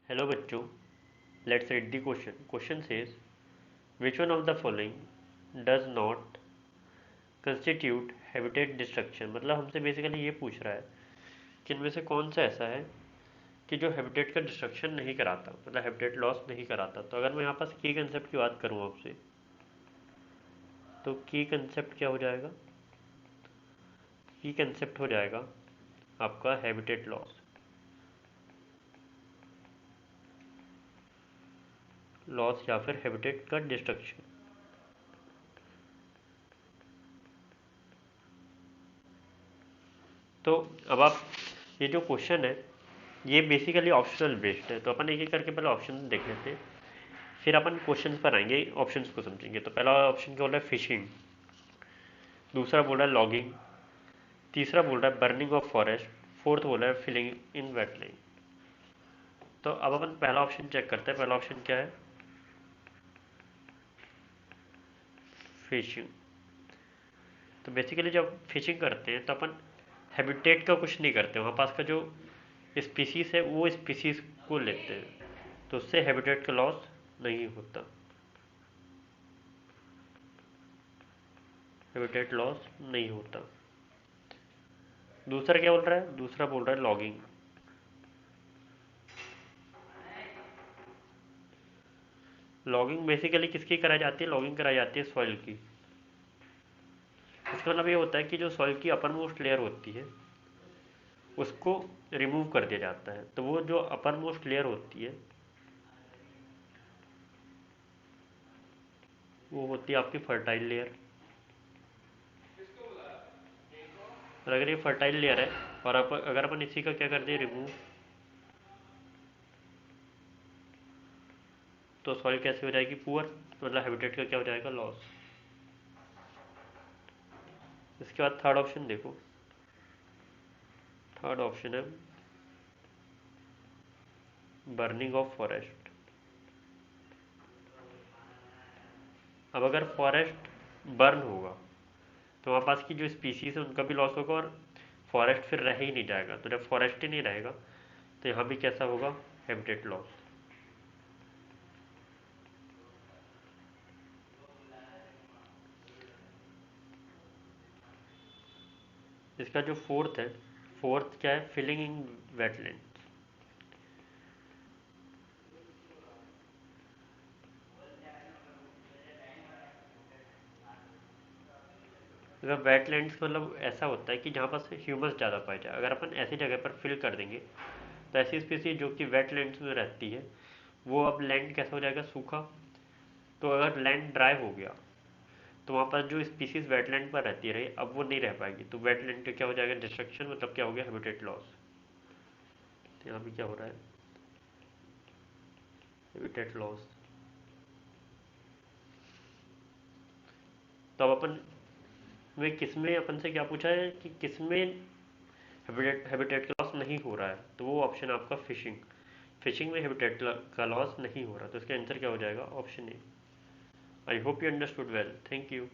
Hello बच्चों, let's read the question. Question says, which one of the following does not constitute habitat destruction? मतलब हमसे basically ये पूछ रहा है कि इनमें से कौन सा ऐसा है कि जो हैबिटेट का डिस्ट्रक्शन नहीं कराता, मतलब हैबिटेट लॉस नहीं कराता। तो अगर मैं यहाँ पास की कंसेप्ट की बात करूँ आपसे, तो की कंसेप्ट क्या हो जाएगा? की कंसेप्ट हो जाएगा आपका हैबिटेट लॉस या फिर हैबिटेट का डिस्ट्रक्शन। तो अब आप ये जो क्वेश्चन है ये बेसिकली ऑप्शनल बेस्ड है, तो अपन एक एक करके पहले ऑप्शन देख लेते हैं, फिर अपन क्वेश्चन पर आएंगे, ऑप्शंस को समझेंगे। तो पहला ऑप्शन क्या बोल रहा है? फिशिंग। दूसरा बोल रहा है लॉगिंग। तीसरा बोल रहा है बर्निंग ऑफ फॉरेस्ट। फोर्थ बोल रहा है फिलिंग इन वेटलैंड। तो अब अपन पहला ऑप्शन चेक करते हैं। पहला ऑप्शन क्या है? फिशिंग। तो बेसिकली जब फिशिंग करते हैं तो अपन हैबिटेट का कुछ नहीं करते, वहाँ पास का जो स्पीसीज है वो स्पीसीज को लेते हैं, तो उससे हैबिटेट का लॉस नहीं होता, हैबिटेट लॉस नहीं होता। दूसरा क्या बोल रहा है? दूसरा बोल रहा है लॉगिंग। लॉगिंग बेसिकली किसकी कराई जाती है? लॉगिंग कराई जाती है सॉइल की। इसका मतलब ये होता है कि जो सॉइल की अपर मोस्ट लेयर होती है उसको रिमूव कर दिया जाता है। तो वो जो अपर मोस्ट लेयर होती है वो होती है आपकी फर्टाइल लेयर। और अगर ये फर्टाइल लेयर है और अगर अपन इसी का क्या कर दें, रिमूव, तो सॉइल कैसे हो जाएगी? पुअर, मतलब हैबिटेट का क्या हो जाएगा? लॉस। इसके बाद थर्ड ऑप्शन देखो। थर्ड ऑप्शन है बर्निंग ऑफ फॉरेस्ट। अब अगर फॉरेस्ट बर्न होगा तो वहाँ पास की जो स्पीसीज है उनका भी लॉस होगा और फॉरेस्ट फिर रह ही नहीं जाएगा। तो जब फॉरेस्ट ही नहीं रहेगा तो यहाँ भी कैसा होगा? Habitat loss. इसका जो फोर्थ है, फोर्थ क्या है? Filling in wetland. अगर वेटलैंड्स मतलब ऐसा होता है कि जहाँ पर ह्यूमस ज़्यादा पाए जाए, अगर अपन ऐसी जगह पर फिल कर देंगे तो ऐसी स्पीसीज जो कि वेटलैंड्स में रहती है वो अब लैंड कैसा हो जाएगा? सूखा। तो अगर लैंड ड्राई हो गया तो वहाँ पर जो स्पीसीज वेटलैंड पर रहती रही अब वो नहीं रह पाएगी, तो वेटलैंड का क्या हो जाएगा? डिस्ट्रक्शन, मतलब क्या हो गया? Habitat loss. तो यहाँ भी क्या हो रहा है? Habitat loss. तो अब अपन में किसमें अपन से क्या पूछा है कि किसमें हैबिटेट का लॉस नहीं हो रहा है, तो वो ऑप्शन आपका फिशिंग। फिशिंग में हैबिटेट का लॉस नहीं हो रहा, तो इसका आंसर क्या हो जाएगा? Option A. I hope you understood well. Thank you.